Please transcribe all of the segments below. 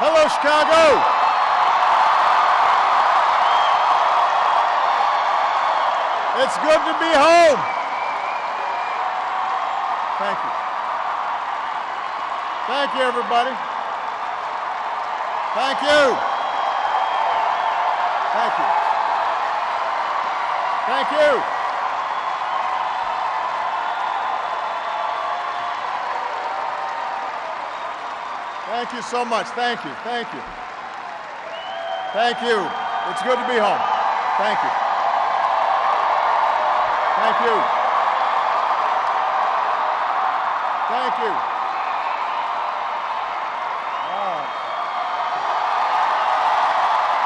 Hello, Chicago. It's good to be home. Thank you. Thank you, everybody. Thank you. Thank you. Thank you. Thank you so much. Thank you. Thank you. Thank you. It's good to be home. Thank you. Thank you. Thank you.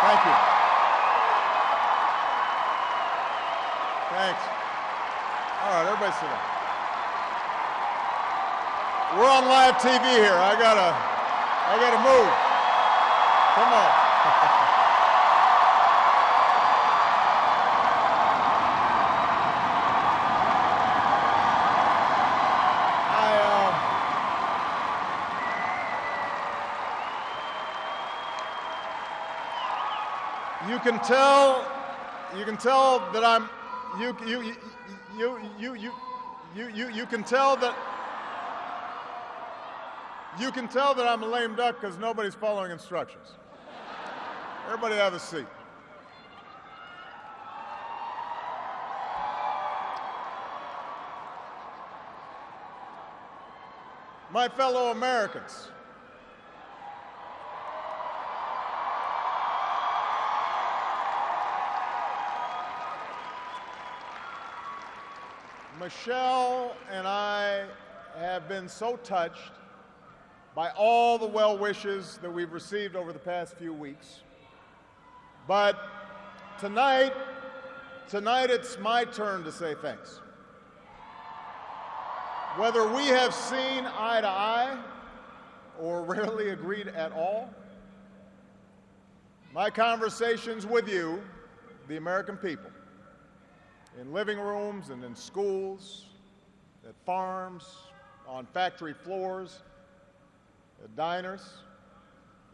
Thank you. Thanks. All right, everybody sit down. We're on live TV here. I gotta move. Come on. You can tell that I'm you can tell that I'm a lame duck because nobody's following instructions. Everybody have a seat. My fellow Americans, Michelle and I have been so touched by all the well wishes that we've received over the past few weeks. But tonight it's my turn to say thanks. Whether we have seen eye to eye or rarely agreed at all, my conversations with you, the American people, in living rooms and in schools, at farms, on factory floors, at diners,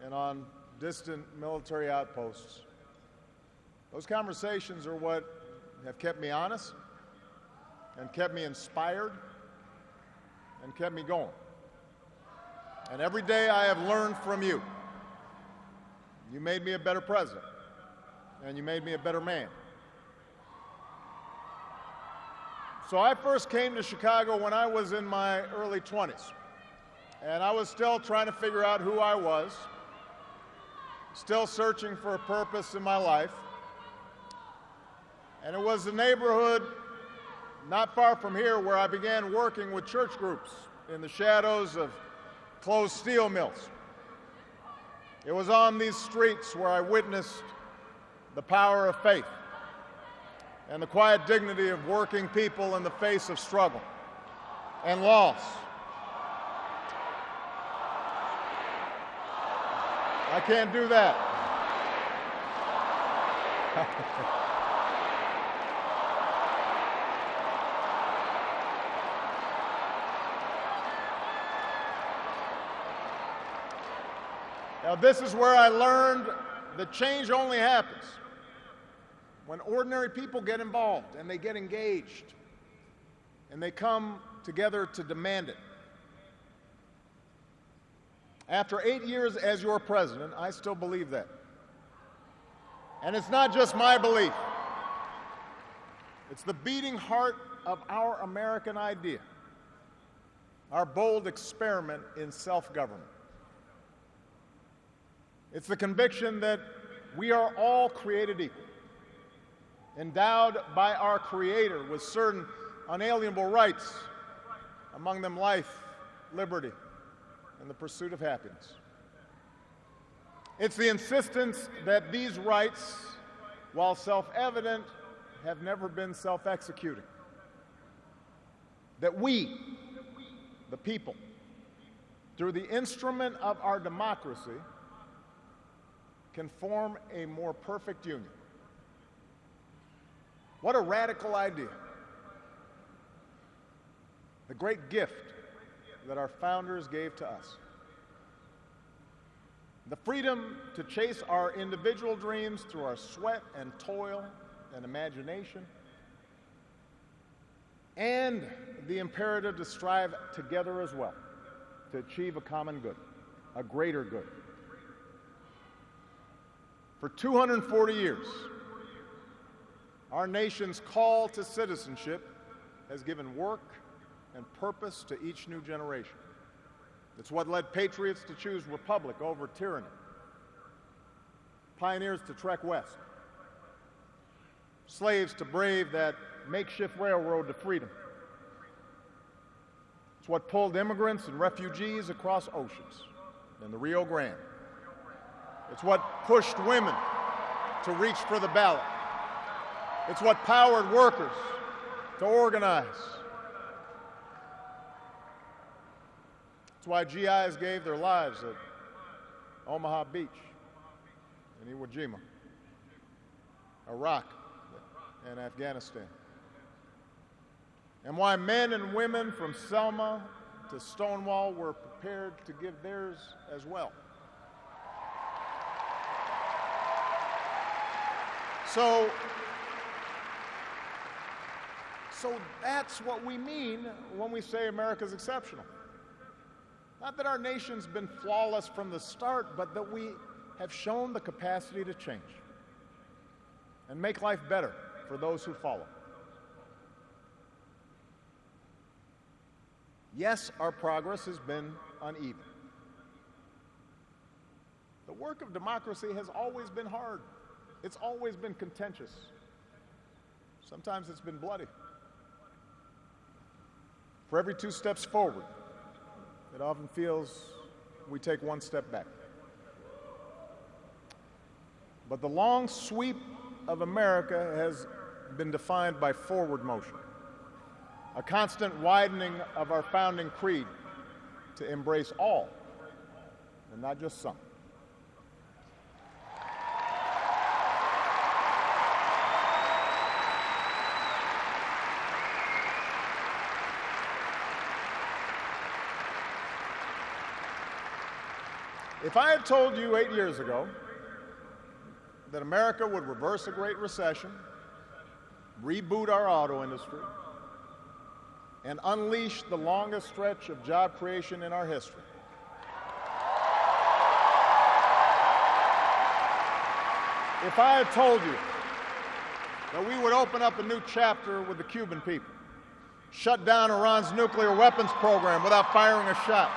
and on distant military outposts. Those conversations are what have kept me honest and kept me inspired and kept me going. And every day I have learned from you. You made me a better president, and you made me a better man. So I first came to Chicago when I was in my early 20s, and I was still trying to figure out who I was, still searching for a purpose in my life. And it was a neighborhood not far from here where I began working with church groups in the shadows of closed steel mills. It was on these streets where I witnessed the power of faith and the quiet dignity of working people in the face of struggle and loss. I can't do that. Now, this is where I learned that change only happens when ordinary people get involved and they get engaged and they come together to demand it. After 8 years as your president, I still believe that. And it's not just my belief. It's the beating heart of our American idea, our bold experiment in self-government. It's the conviction that we are all created equal, endowed by our Creator with certain unalienable rights, among them life, liberty, and the pursuit of happiness. It's the insistence that these rights, while self-evident, have never been self-executing. That we, the people, through the instrument of our democracy, can form a more perfect union. What a radical idea. The great gift that our founders gave to us. the freedom to chase our individual dreams through our sweat and toil and imagination, and the imperative to strive together as well to achieve a common good, a greater good. For 240 years, our nation's call to citizenship has given work and purpose to each new generation. It's what led patriots to choose republic over tyranny, pioneers to trek west, slaves to brave that makeshift railroad to freedom. It's what pulled immigrants and refugees across oceans in the Rio Grande. It's what pushed women to reach for the ballot. It's what powered workers to organize. It's why GIs gave their lives at Omaha Beach and Iwo Jima, Iraq, and Afghanistan. And why men and women from Selma to Stonewall were prepared to give theirs as well. So that's what we mean when we say America's exceptional. Not that our nation's been flawless from the start, but that we have shown the capacity to change and make life better for those who follow. Yes, our progress has been uneven. The work of democracy has always been hard. It's always been contentious. Sometimes it's been bloody. For every 2 steps forward, it often feels we take 1 step back. But the long sweep of America has been defined by forward motion, a constant widening of our founding creed to embrace all, and not just some. If I had told you 8 years ago that America would reverse a Great Recession, reboot our auto industry, and unleash the longest stretch of job creation in our history, if I had told you that we would open up a new chapter with the Cuban people, shut down Iran's nuclear weapons program without firing a shot,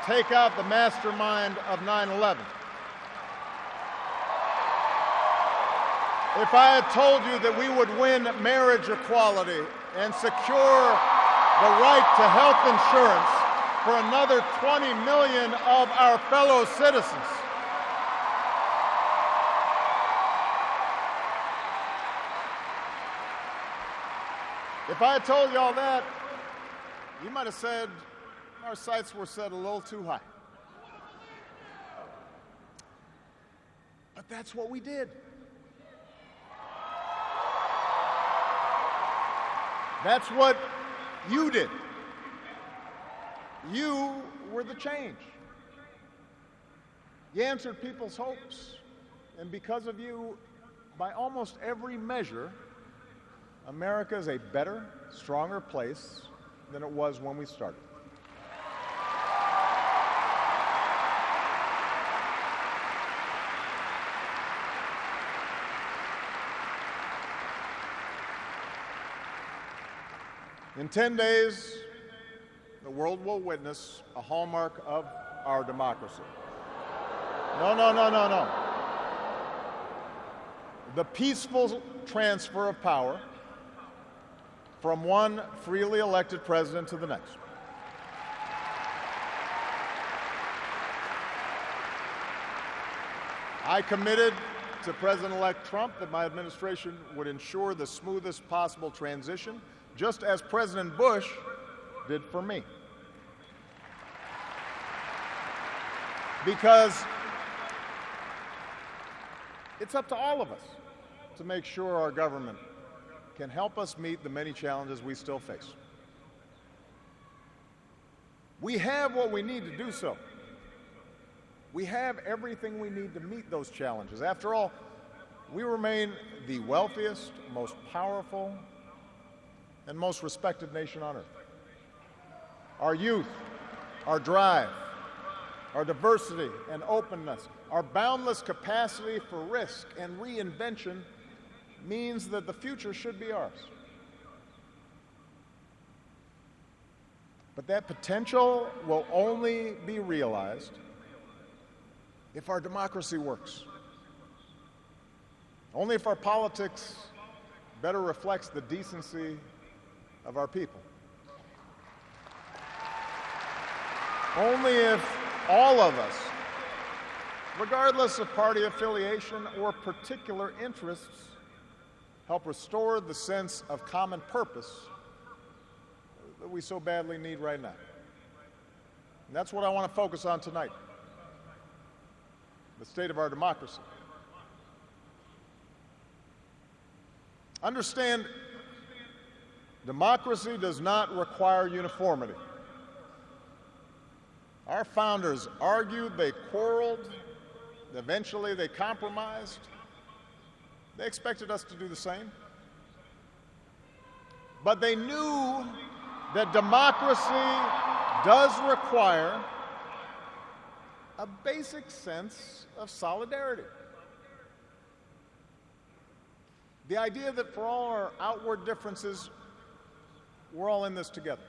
take out the mastermind of 9/11. If I had told you that we would win marriage equality and secure the right to health insurance for another 20 million of our fellow citizens, if I had told you all that, you might have said, our sights were set a little too high. But that's what we did. That's what you did. You were the change. You answered people's hopes, and because of you, by almost every measure, America is a better, stronger place than it was when we started. In 10 days, the world will witness a hallmark of our democracy. No. The peaceful transfer of power from one freely elected president to the next. I committed to President-elect Trump that my administration would ensure the smoothest possible transition, just as President Bush did for me. Because it's up to all of us to make sure our government can help us meet the many challenges we still face. We have what we need to do so. We have everything we need to meet those challenges. After all, we remain the wealthiest, most powerful, and most respected nation on earth. Our youth, our drive, our diversity and openness, our boundless capacity for risk and reinvention means that the future should be ours. But that potential will only be realized if our democracy works. Only if our politics better reflects the decency of our people. Only if all of us, regardless of party affiliation or particular interests, help restore the sense of common purpose that we so badly need right now. And that's what I want to focus on tonight, the state of our democracy. Understand, democracy does not require uniformity. Our founders argued, they quarreled, eventually they compromised. They expected us to do the same. But they knew that democracy does require a basic sense of solidarity. The idea that for all our outward differences, we're all in this together,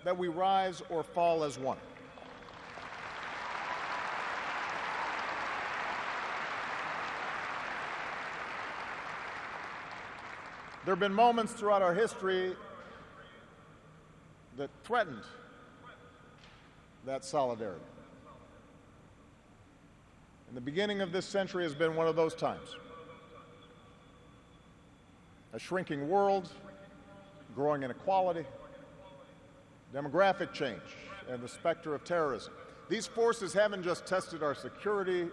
that we rise or fall as one. There have been moments throughout our history that threatened that solidarity. And the beginning of this century has been one of those times. A shrinking world, growing inequality, demographic change, and the specter of terrorism. These forces haven't just tested our security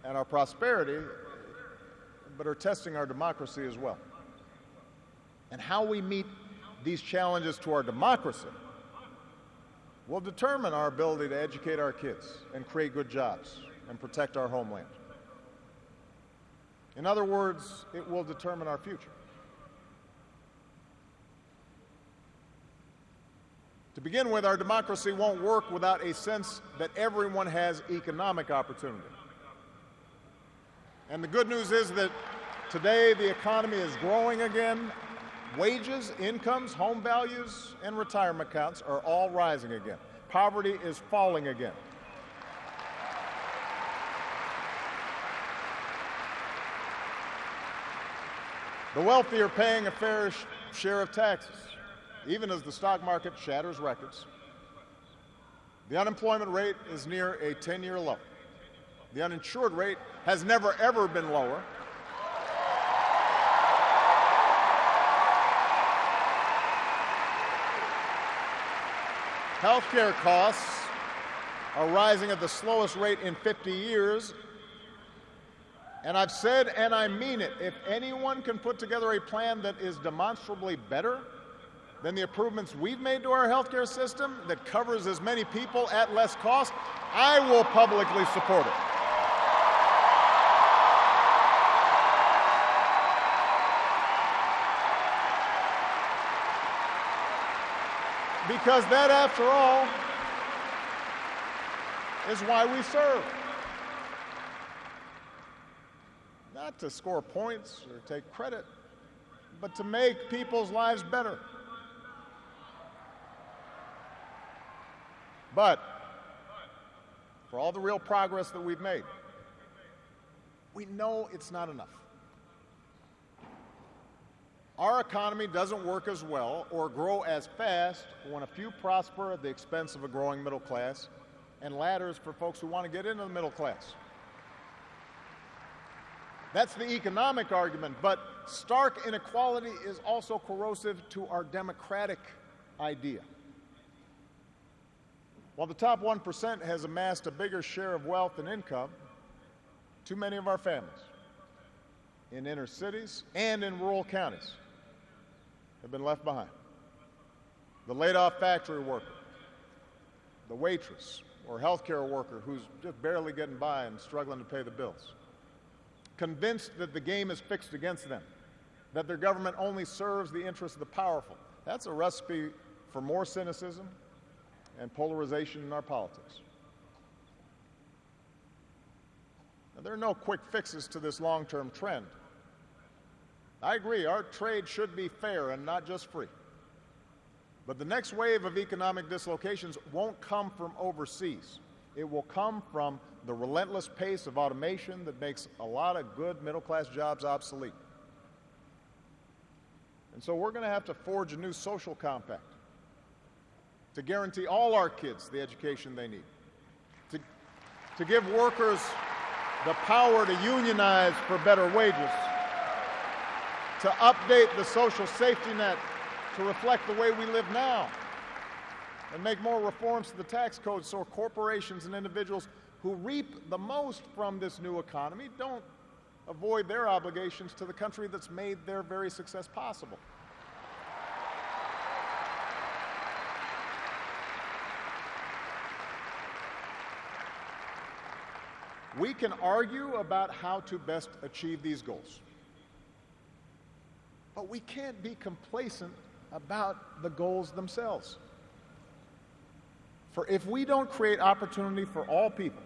and our prosperity, but are testing our democracy as well. And how we meet these challenges to our democracy will determine our ability to educate our kids and create good jobs and protect our homeland. In other words, it will determine our future. To begin with, our democracy won't work without a sense that everyone has economic opportunity. And the good news is that today the economy is growing again. Wages, incomes, home values, and retirement accounts are all rising again. Poverty is falling again. The wealthy are paying a fair share of taxes, even as the stock market shatters records. The unemployment rate is near a 10-year low. The uninsured rate has never, ever been lower. Healthcare costs are rising at the slowest rate in 50 years. And I've said, and I mean it, if anyone can put together a plan that is demonstrably better than the improvements we've made to our healthcare system, that covers as many people at less cost, I will publicly support it. Because that, after all, is why we serve. Not to score points or take credit, but to make people's lives better. But for all the real progress that we've made, we know it's not enough. Our economy doesn't work as well or grow as fast when a few prosper at the expense of a growing middle class and ladders for folks who want to get into the middle class. That's the economic argument, but stark inequality is also corrosive to our democratic idea. While the top 1% has amassed a bigger share of wealth and income, too many of our families in inner cities and in rural counties have been left behind. The laid-off factory worker, the waitress or healthcare worker who's just barely getting by and struggling to pay the bills. Convinced that the game is fixed against them, that their government only serves the interests of the powerful. That's a recipe for more cynicism and polarization in our politics. Now, there are no quick fixes to this long-term trend. I agree, our trade should be fair and not just free. But the next wave of economic dislocations won't come from overseas. It will come from the relentless pace of automation that makes a lot of good middle-class jobs obsolete. And so we're going to have to forge a new social compact to guarantee all our kids the education they need, to give workers the power to unionize for better wages, to update the social safety net to reflect the way we live now, and make more reforms to the tax code so corporations and individuals who reap the most from this new economy don't avoid their obligations to the country that's made their very success possible. We can argue about how to best achieve these goals, but we can't be complacent about the goals themselves. For if we don't create opportunity for all people,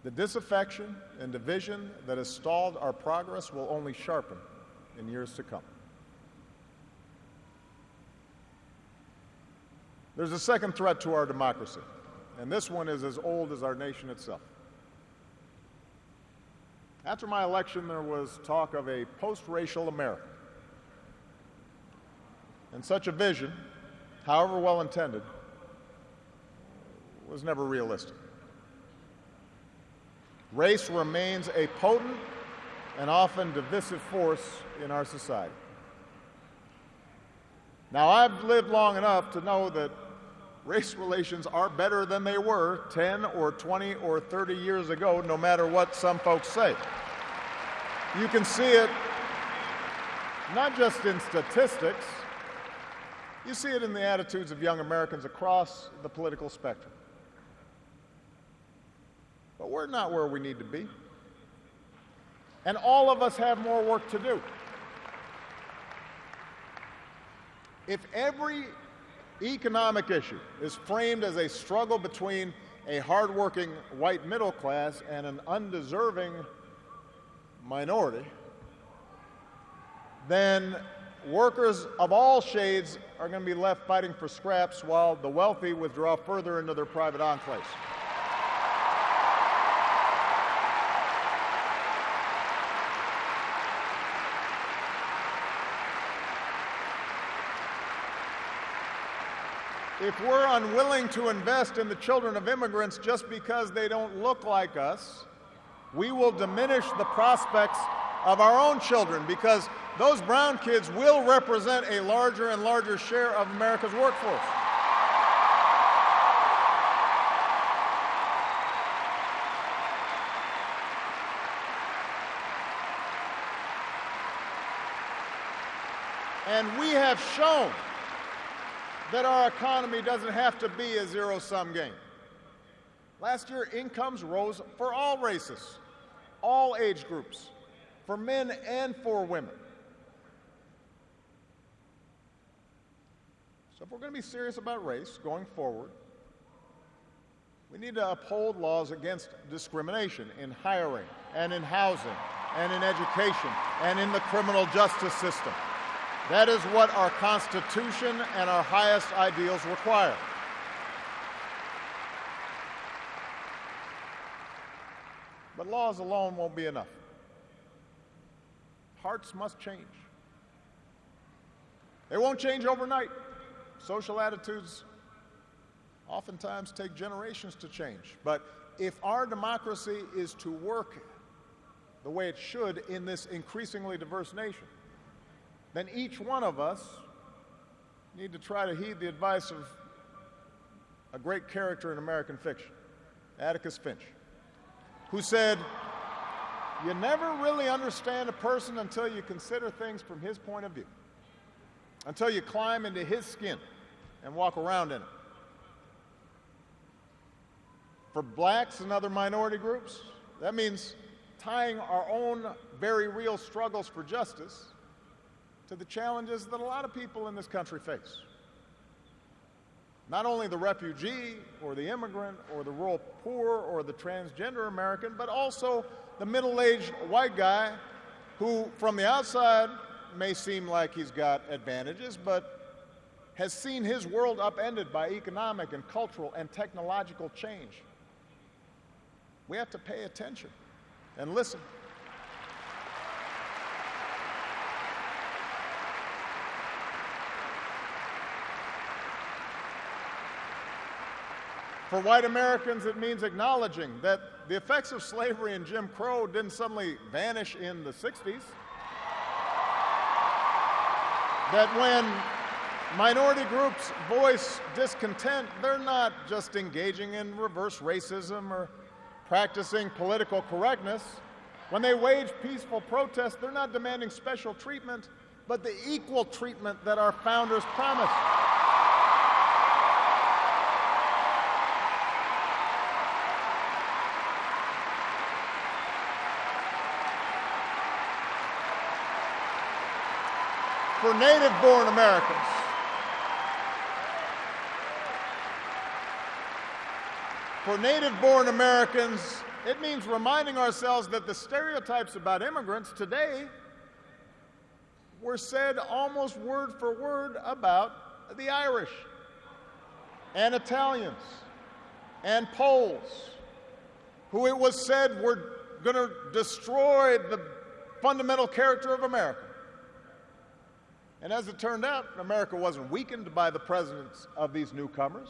the disaffection and division that has stalled our progress will only sharpen in years to come. There's a second threat to our democracy, and this one is as old as our nation itself. After my election, there was talk of a post-racial America. And such a vision, however well-intended, was never realistic. Race remains a potent and often divisive force in our society. Now, I've lived long enough to know that race relations are better than they were 10 or 20 or 30 years ago, no matter what some folks say. You can see it not just in statistics, you see it in the attitudes of young Americans across the political spectrum. But we're not where we need to be. And all of us have more work to do. If every economic issue is framed as a struggle between a hardworking white middle class and an undeserving minority, then workers of all shades are going to be left fighting for scraps while the wealthy withdraw further into their private enclaves. If we're unwilling to invest in the children of immigrants just because they don't look like us, we will diminish the prospects of our own children, because those brown kids will represent a larger and larger share of America's workforce. And we have shown that our economy doesn't have to be a zero-sum game. Last year, incomes rose for all races, all age groups, for men and for women. So if we're going to be serious about race going forward, we need to uphold laws against discrimination in hiring and in housing and in education and in the criminal justice system. That is what our Constitution and our highest ideals require. But laws alone won't be enough. Hearts must change. They won't change overnight. Social attitudes oftentimes take generations to change. But if our democracy is to work the way it should in this increasingly diverse nation, then each one of us need to try to heed the advice of a great character in American fiction, Atticus Finch, who said, "You never really understand a person until you consider things from his point of view, until you climb into his skin and walk around in it. For blacks and other minority groups, that means tying our own very real struggles for justice to the challenges that a lot of people in this country face. Not only the refugee or the immigrant or the rural poor or the transgender American, but also the middle-aged white guy who, from the outside, may seem like he's got advantages, but has seen his world upended by economic and cultural and technological change. We have to pay attention and listen. For white Americans, it means acknowledging that the effects of slavery and Jim Crow didn't suddenly vanish in the 60s. That when minority groups voice discontent, they're not just engaging in reverse racism or practicing political correctness. When they wage peaceful protest, they're not demanding special treatment, but the equal treatment that our founders promised. For native-born Americans, it means reminding ourselves that the stereotypes about immigrants today were said almost word for word about the Irish and Italians and Poles, who it was said were going to destroy the fundamental character of America. And as it turned out, America wasn't weakened by the presence of these newcomers.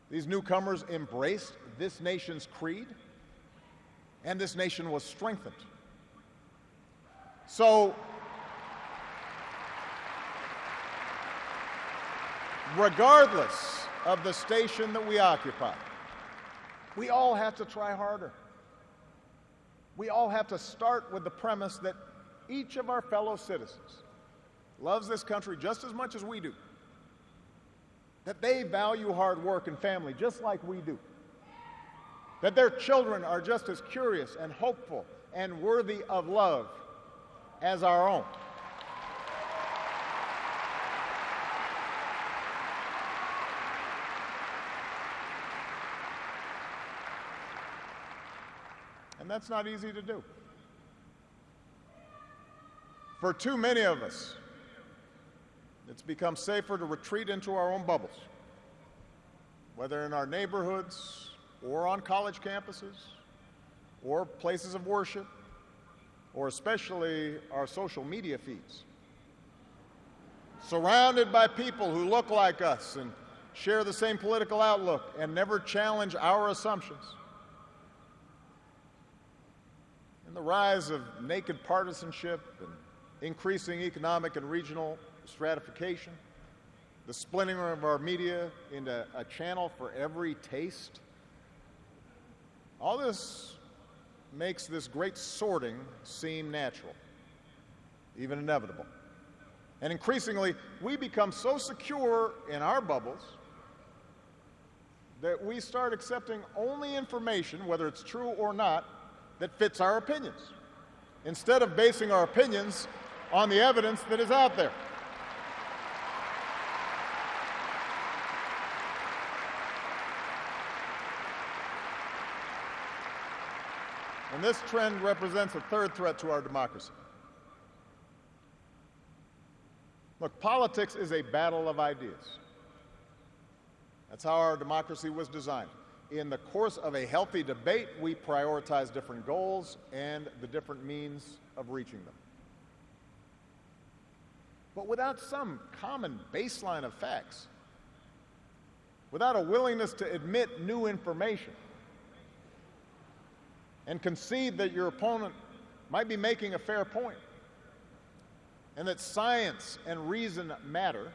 These newcomers embraced this nation's creed, and this nation was strengthened. So, regardless of the station that we occupy, we all have to try harder. We all have to start with the premise that each of our fellow citizens loves this country just as much as we do, that they value hard work and family just like we do, that their children are just as curious and hopeful and worthy of love as our own. And that's not easy to do. For too many of us, it's become safer to retreat into our own bubbles, whether in our neighborhoods or on college campuses or places of worship, or especially our social media feeds. Surrounded by people who look like us and share the same political outlook and never challenge our assumptions. And the rise of naked partisanship and increasing economic and regional stratification, the splintering of our media into a channel for every taste, all this makes this great sorting seem natural, even inevitable. And increasingly, we become so secure in our bubbles that we start accepting only information, whether it's true or not, that fits our opinions, instead of basing our opinions on the evidence that is out there. And this trend represents a third threat to our democracy. Look, politics is a battle of ideas. That's how our democracy was designed. In the course of a healthy debate, we prioritize different goals and the different means of reaching them. But without some common baseline of facts, without a willingness to admit new information, and concede that your opponent might be making a fair point, and that science and reason matter,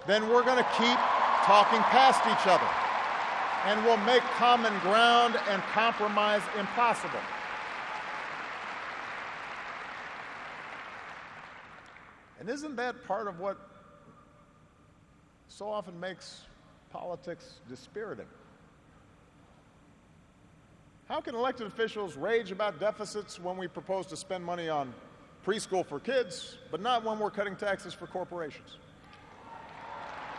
then we're going to keep talking past each other, and we'll make common ground and compromise impossible. And isn't that part of what so often makes politics dispiriting? How can elected officials rage about deficits when we propose to spend money on preschool for kids, but not when we're cutting taxes for corporations?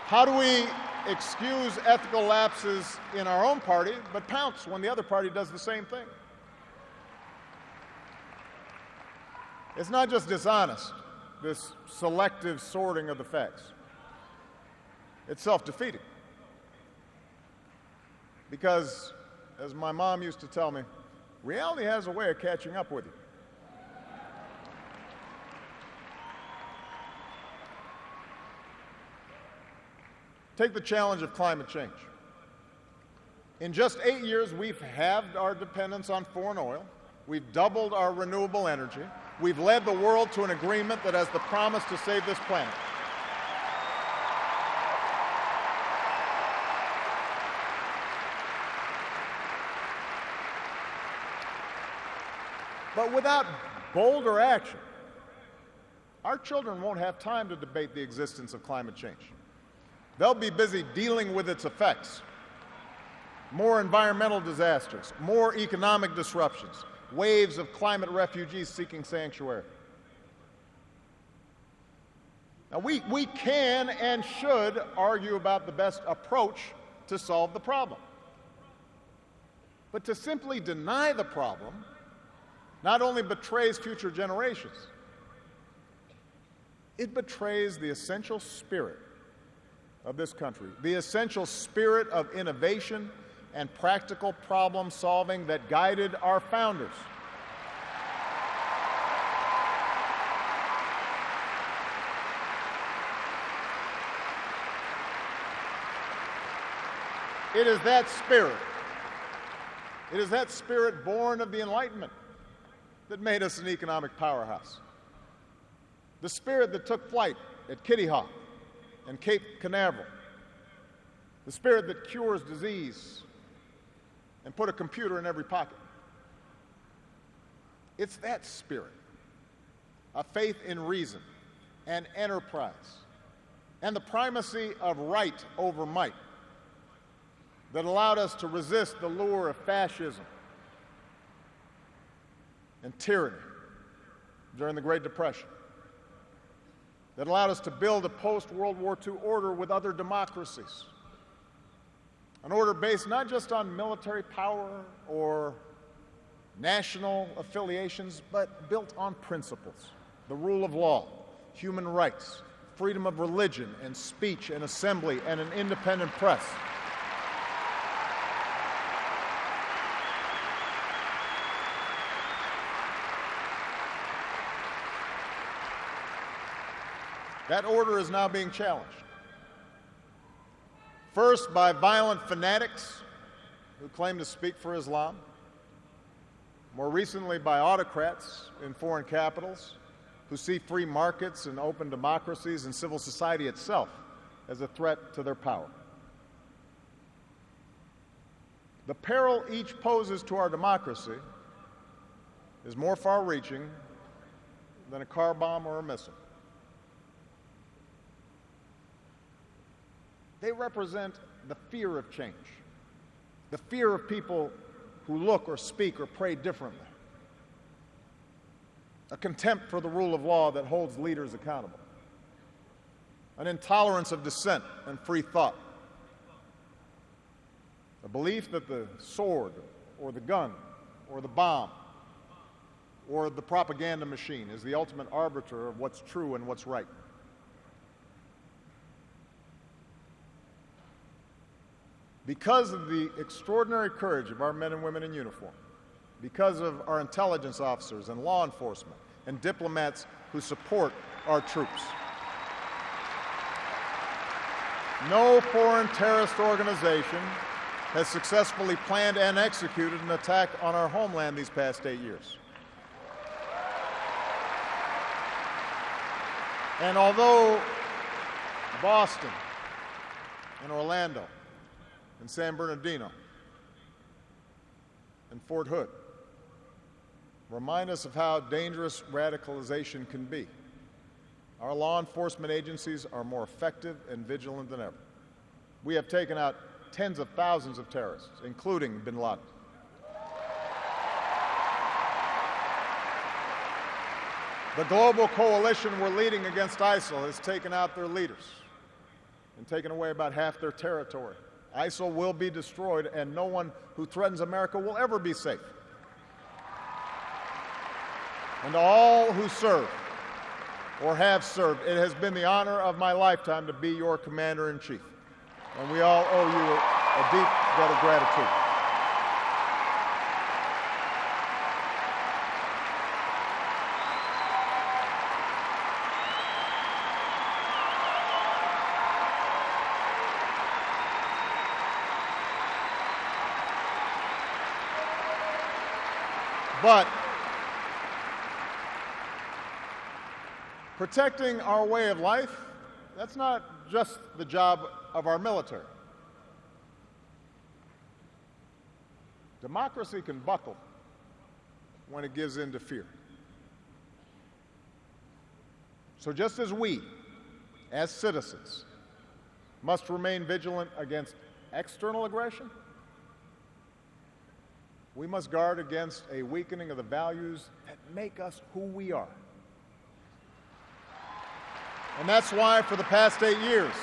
How do we excuse ethical lapses in our own party, but pounce when the other party does the same thing? It's not just dishonest, this selective sorting of the facts. It's self-defeating. Because, as my mom used to tell me, reality has a way of catching up with you. Take the challenge of climate change. In just 8 years, we've halved our dependence on foreign oil. We've doubled our renewable energy. We've led the world to an agreement that has the promise to save this planet. But without bolder action, our children won't have time to debate the existence of climate change. They'll be busy dealing with its effects. More environmental disasters, more economic disruptions, waves of climate refugees seeking sanctuary. Now, we can and should argue about the best approach to solve the problem. But to simply deny the problem not only betrays future generations, it betrays the essential spirit of this country, the essential spirit of innovation and practical problem solving that guided our founders. It is that spirit born of the Enlightenment that made us an economic powerhouse. The spirit that took flight at Kitty Hawk and Cape Canaveral. The spirit that cures disease and put a computer in every pocket. It's that spirit, a faith in reason and enterprise and the primacy of right over might that allowed us to resist the lure of fascism and tyranny during the Great Depression, that allowed us to build a post-World War II order with other democracies, an order based not just on military power or national affiliations, but built on principles, the rule of law, human rights, freedom of religion and speech and assembly, and an independent press. That order is now being challenged. First, by violent fanatics who claim to speak for Islam. More recently, by autocrats in foreign capitals who see free markets and open democracies and civil society itself as a threat to their power. The peril each poses to our democracy is more far-reaching than a car bomb or a missile. They represent the fear of change, the fear of people who look or speak or pray differently, a contempt for the rule of law that holds leaders accountable, an intolerance of dissent and free thought, a belief that the sword or the gun or the bomb or the propaganda machine is the ultimate arbiter of what's true and what's right. Because of the extraordinary courage of our men and women in uniform, because of our intelligence officers and law enforcement and diplomats who support our troops, no foreign terrorist organization has successfully planned and executed an attack on our homeland these past 8 years. And although Boston and Orlando and San Bernardino and Fort Hood remind us of how dangerous radicalization can be, our law enforcement agencies are more effective and vigilant than ever. We have taken out tens of thousands of terrorists, including bin Laden. The global coalition we're leading against ISIL has taken out their leaders and taken away about half their territory. ISIL will be destroyed, and no one who threatens America will ever be safe. And to all who serve or have served, it has been the honor of my lifetime to be your commander-in-chief. And we all owe you a deep debt of gratitude. But protecting our way of life, that's not just the job of our military. Democracy can buckle when it gives in to fear. So just as we, as citizens, must remain vigilant against external aggression, we must guard against a weakening of the values that make us who we are. And that's why for the past 8 years,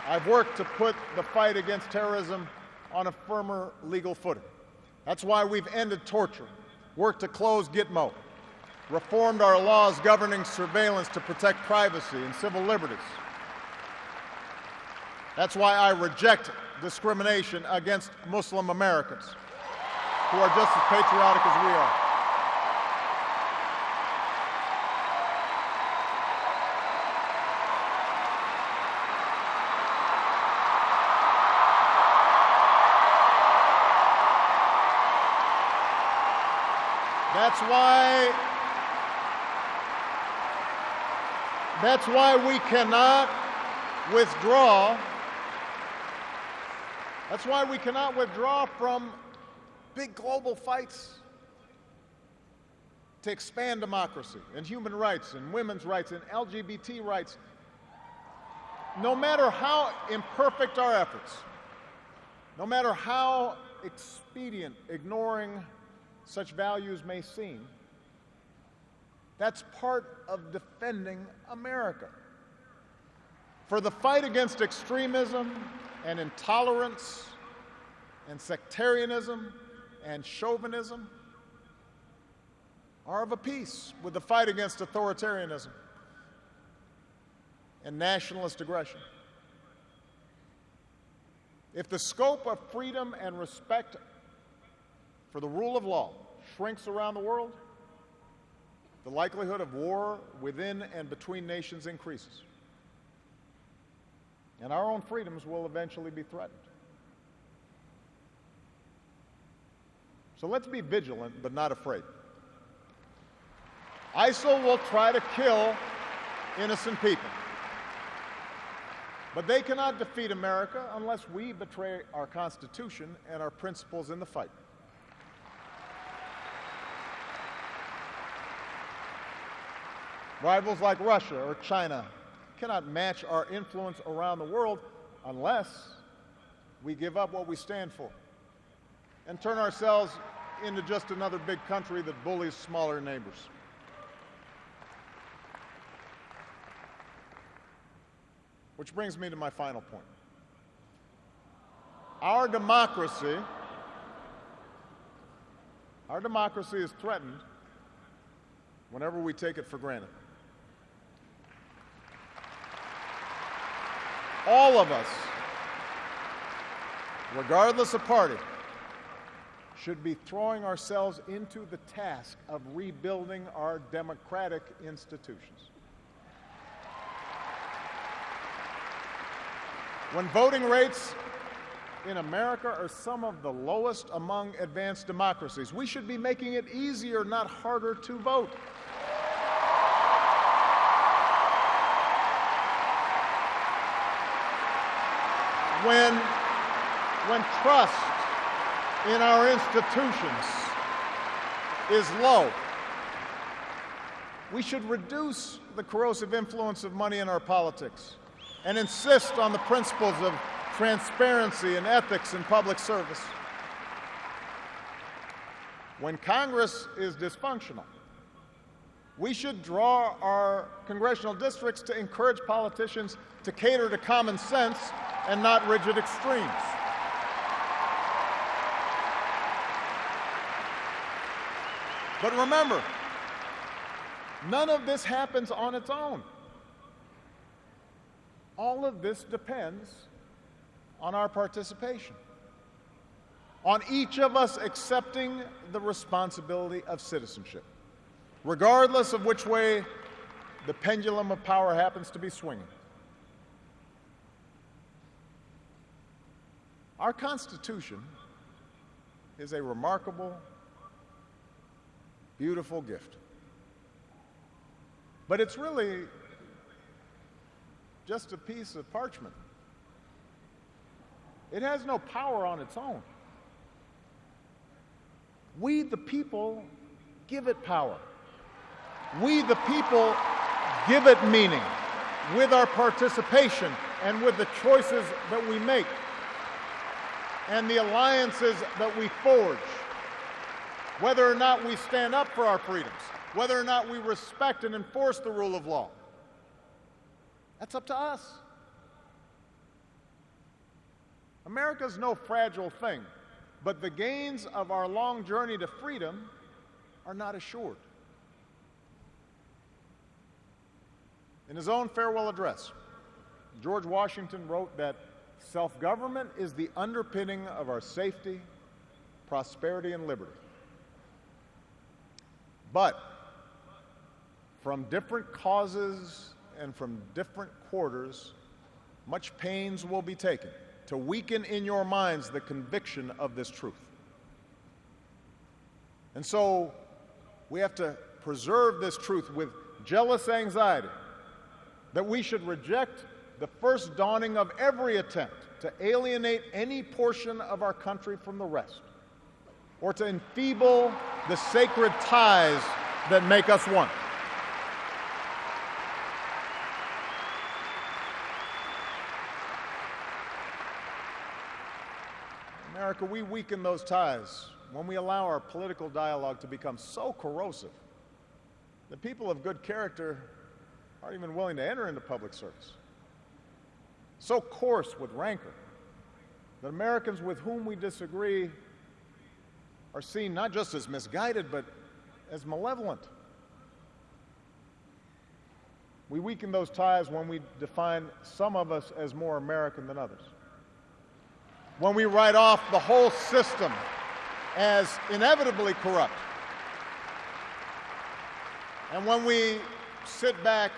I've worked to put the fight against terrorism on a firmer legal footing. That's why we've ended torture, worked to close Gitmo, reformed our laws governing surveillance to protect privacy and civil liberties. That's why I reject discrimination against Muslim Americans, who are just as patriotic as we are. That's why we cannot withdraw. That's why we cannot withdraw from big global fights to expand democracy and human rights and women's rights and LGBT rights. No matter how imperfect our efforts, no matter how expedient ignoring such values may seem, that's part of defending America. For the fight against extremism and intolerance and sectarianism and chauvinism are of a piece with the fight against authoritarianism and nationalist aggression. If the scope of freedom and respect for the rule of law shrinks around the world, the likelihood of war within and between nations increases. And our own freedoms will eventually be threatened. So let's be vigilant, but not afraid. ISIL will try to kill innocent people. But they cannot defeat America unless we betray our Constitution and our principles in the fight. Rivals like Russia or China cannot match our influence around the world unless we give up what we stand for and turn ourselves into just another big country that bullies smaller neighbors. Which brings me to my final point. Our democracy is threatened whenever we take it for granted. All of us, regardless of party, should be throwing ourselves into the task of rebuilding our democratic institutions. When voting rates in America are some of the lowest among advanced democracies, we should be making it easier, not harder, to vote. When trust in our institutions is low, we should reduce the corrosive influence of money in our politics and insist on the principles of transparency and ethics in public service. When Congress is dysfunctional, We should draw our congressional districts to encourage politicians to cater to common sense and not rigid extremes. But remember, none of this happens on its own. All of this depends on our participation, on each of us accepting the responsibility of citizenship, regardless of which way the pendulum of power happens to be swinging. Our Constitution is a remarkable, beautiful gift. But it's really just a piece of parchment. It has no power on its own. We, the people, give it power. We, the people, give it meaning with our participation and with the choices that we make and the alliances that we forge. Whether or not we stand up for our freedoms, whether or not we respect and enforce the rule of law, that's up to us. America's no fragile thing, but the gains of our long journey to freedom are not assured. In his own farewell address, George Washington wrote that self-government is the underpinning of our safety, prosperity, and liberty. But from different causes and from different quarters, much pains will be taken to weaken in your minds the conviction of this truth. And so we have to preserve this truth with jealous anxiety that we should reject the first dawning of every attempt to alienate any portion of our country from the rest, or to enfeeble the sacred ties that make us one. America, we weaken those ties when we allow our political dialogue to become so corrosive that people of good character aren't even willing to enter into public service. So coarse with rancor that Americans with whom we disagree are seen not just as misguided, but as malevolent. We weaken those ties when we define some of us as more American than others, when we write off the whole system as inevitably corrupt, and when we sit back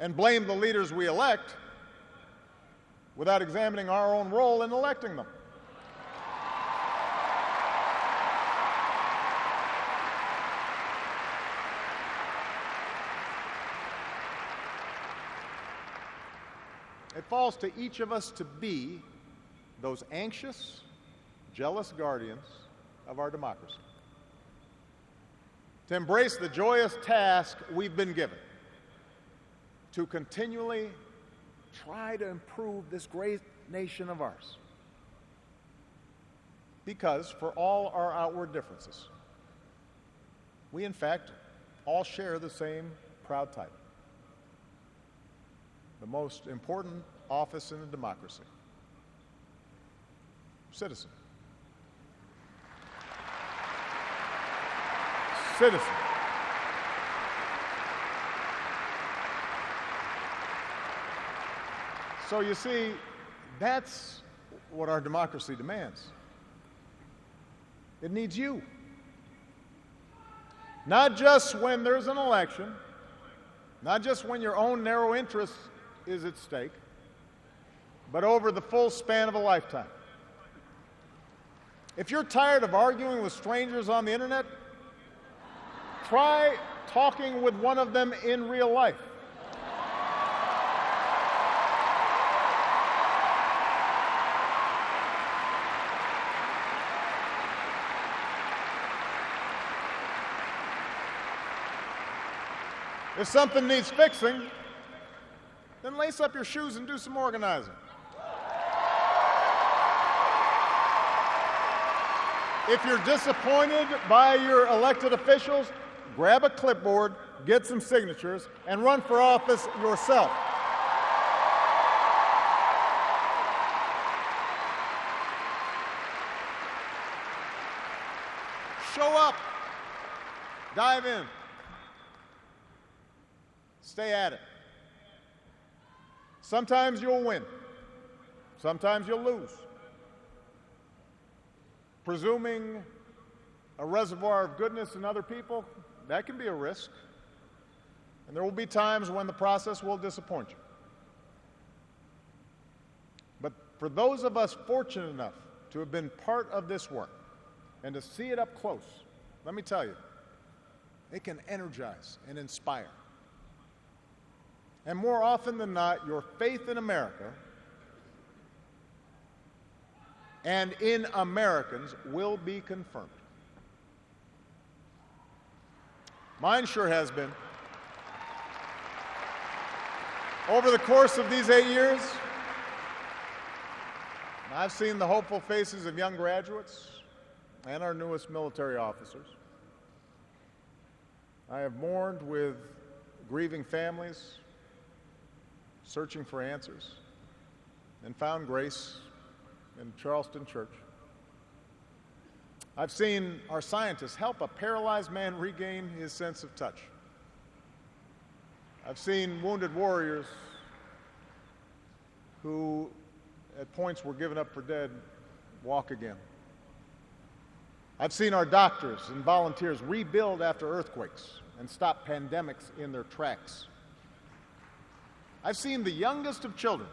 and blame the leaders we elect without examining our own role in electing them. It falls to each of us to be those anxious, jealous guardians of our democracy, to embrace the joyous task we've been given, to continually try to improve this great nation of ours. Because for all our outward differences, we in fact all share the same proud title, the most important office in a democracy: citizen. Citizen. So you see, that's what our democracy demands. It needs you. Not just when there's an election, not just when your own narrow interest is at stake, but over the full span of a lifetime. If you're tired of arguing with strangers on the internet, try talking with one of them in real life. If something needs fixing, then lace up your shoes and do some organizing. If you're disappointed by your elected officials, grab a clipboard, get some signatures, and run for office yourself. Show up. Dive in. Stay at it. Sometimes you'll win. Sometimes you'll lose. Presuming a reservoir of goodness in other people, that can be a risk. And there will be times when the process will disappoint you. But for those of us fortunate enough to have been part of this work and to see it up close, let me tell you, it can energize and inspire. And more often than not, your faith in America and in Americans will be confirmed. Mine sure has been. Over the course of these 8 years, I've seen the hopeful faces of young graduates and our newest military officers. I have mourned with grieving families, searching for answers, and found grace in Charleston Church. I've seen our scientists help a paralyzed man regain his sense of touch. I've seen wounded warriors who at points were given up for dead walk again. I've seen our doctors and volunteers rebuild after earthquakes and stop pandemics in their tracks. I've seen the youngest of children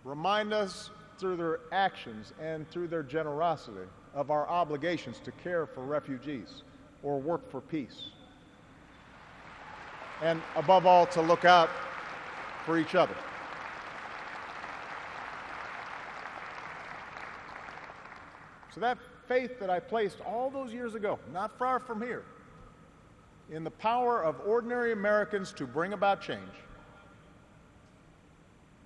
remind us through their actions and through their generosity of our obligations to care for refugees or work for peace. And above all, to look out for each other. So that faith that I placed all those years ago, not far from here, in the power of ordinary Americans to bring about change,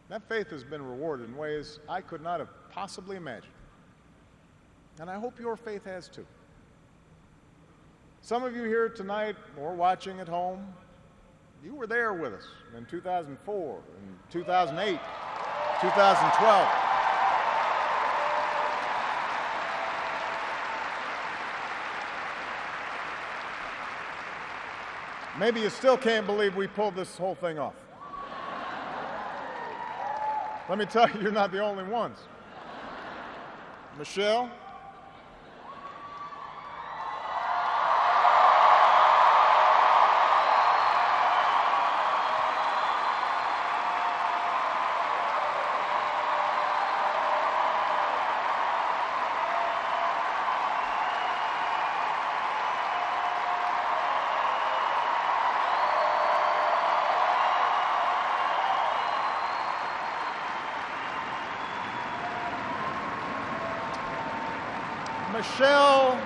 that faith has been rewarded in ways I could not have possibly imagined. And I hope your faith has too. Some of you here tonight or watching at home, you were there with us in 2004, in 2008, 2012. Maybe you still can't believe we pulled this whole thing off. Let me tell you, you're not the only ones. Michelle, Michelle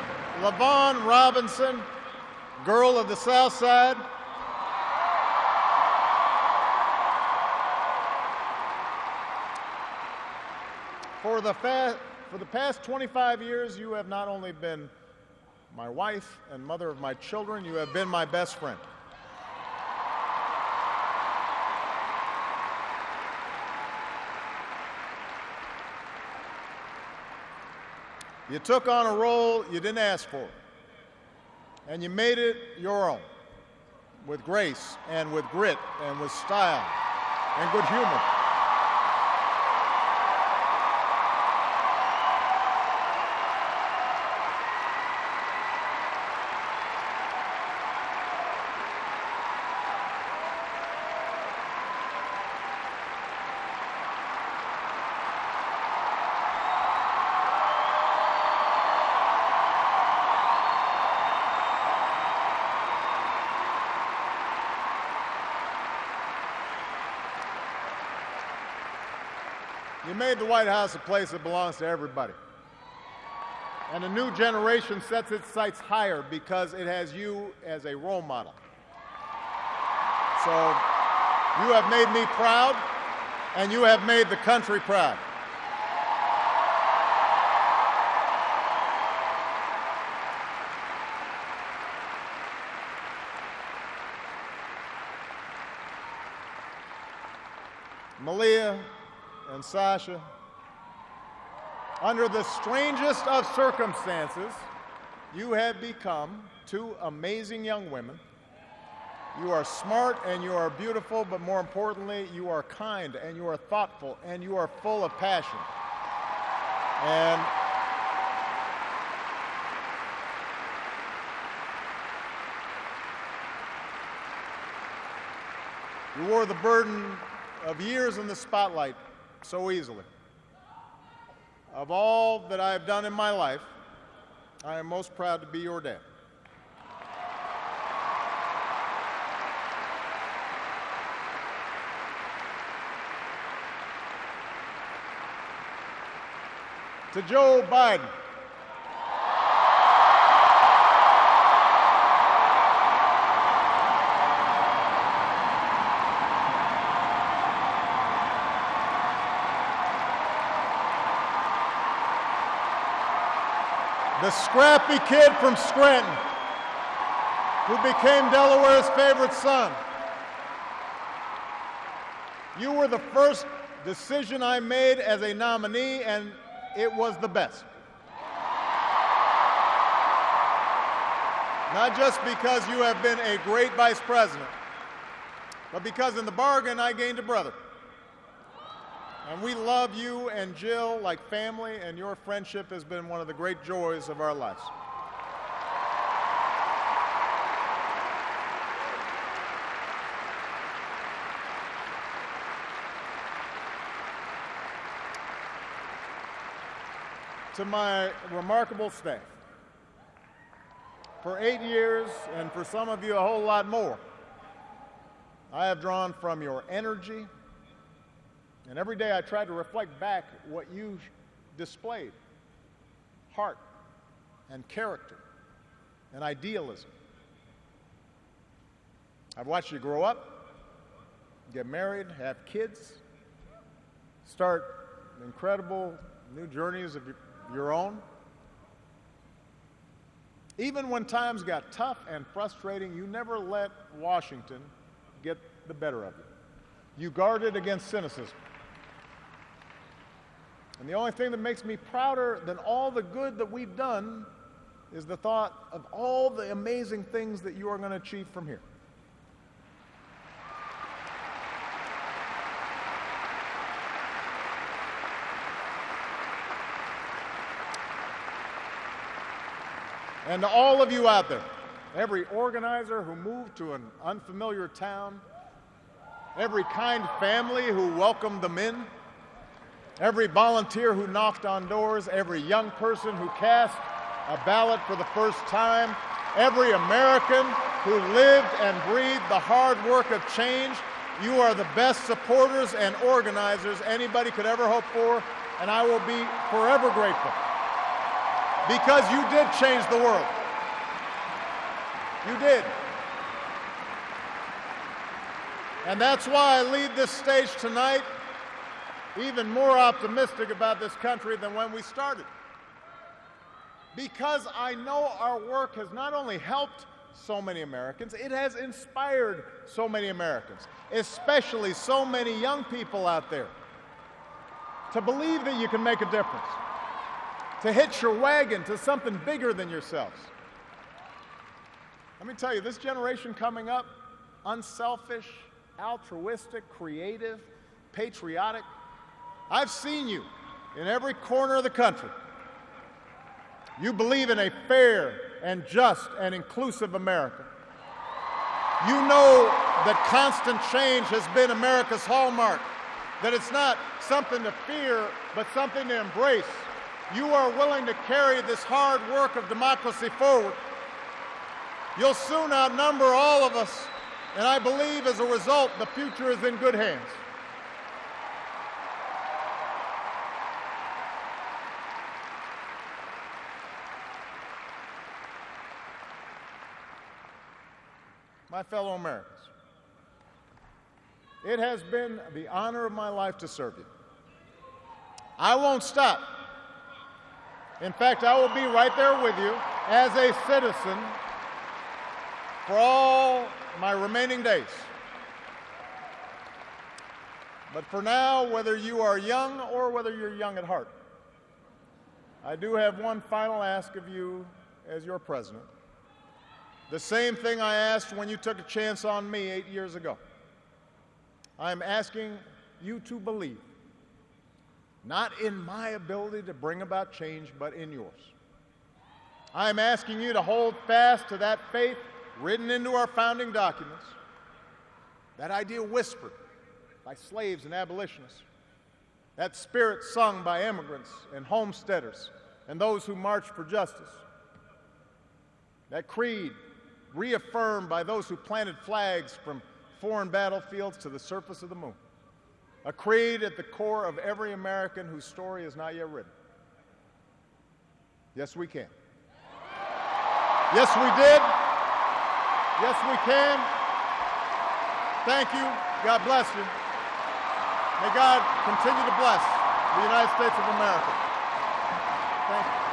LaVaughn Robinson, girl of the South Side. For the past 25 years, you have not only been my wife and mother of my children, you have been my best friend. You took on a role you didn't ask for, and you made it your own, with grace and with grit and with style and good humor. You made the White House a place that belongs to everybody. And a new generation sets its sights higher because it has you as a role model. So you have made me proud, and you have made the country proud. Malia and Sasha, under the strangest of circumstances, you have become two amazing young women. You are smart and you are beautiful, but more importantly, you are kind and you are thoughtful and you are full of passion. And you wore the burden of years in the spotlight so easily. Of all that I have done in my life, I am most proud to be your dad. To Joe Biden, the scrappy kid from Scranton who became Delaware's favorite son. You were the first decision I made as a nominee, and it was the best. Not just because you have been a great vice president, but because in the bargain I gained a brother. And we love you and Jill like family, and your friendship has been one of the great joys of our lives. To my remarkable staff, for 8 years, and for some of you a whole lot more, I have drawn from your energy, and every day I try to reflect back what you displayed: heart and character and idealism. I've watched you grow up, get married, have kids, start incredible new journeys of your own. Even when times got tough and frustrating, you never let Washington get the better of you. You guarded against cynicism. And the only thing that makes me prouder than all the good that we've done is the thought of all the amazing things that you are going to achieve from here. And to all of you out there, every organizer who moved to an unfamiliar town, every kind family who welcomed them in, every volunteer who knocked on doors, every young person who cast a ballot for the first time, every American who lived and breathed the hard work of change, you are the best supporters and organizers anybody could ever hope for, and I will be forever grateful. Because you did change the world. You did. And that's why I leave this stage tonight even more optimistic about this country than when we started. Because I know our work has not only helped so many Americans, it has inspired so many Americans, especially so many young people out there, to believe that you can make a difference, to hitch your wagon to something bigger than yourselves. Let me tell you, this generation coming up, unselfish, altruistic, creative, patriotic, I've seen you in every corner of the country. You believe in a fair and just and inclusive America. You know that constant change has been America's hallmark, that it's not something to fear, but something to embrace. You are willing to carry this hard work of democracy forward. You'll soon outnumber all of us, and I believe as a result, the future is in good hands. My fellow Americans, it has been the honor of my life to serve you. I won't stop. In fact, I will be right there with you as a citizen for all my remaining days. But for now, whether you are young or whether you're young at heart, I do have one final ask of you as your president. The same thing I asked when you took a chance on me 8 years ago. I'm asking you to believe, not in my ability to bring about change, but in yours. I'm asking you to hold fast to that faith written into our founding documents, that idea whispered by slaves and abolitionists, that spirit sung by immigrants and homesteaders and those who marched for justice, that creed reaffirmed by those who planted flags from foreign battlefields to the surface of the moon, a creed at the core of every American whose story is not yet written. Yes, we can. Yes, we did. Yes, we can. Thank you. God bless you. May God continue to bless the United States of America. Thank you.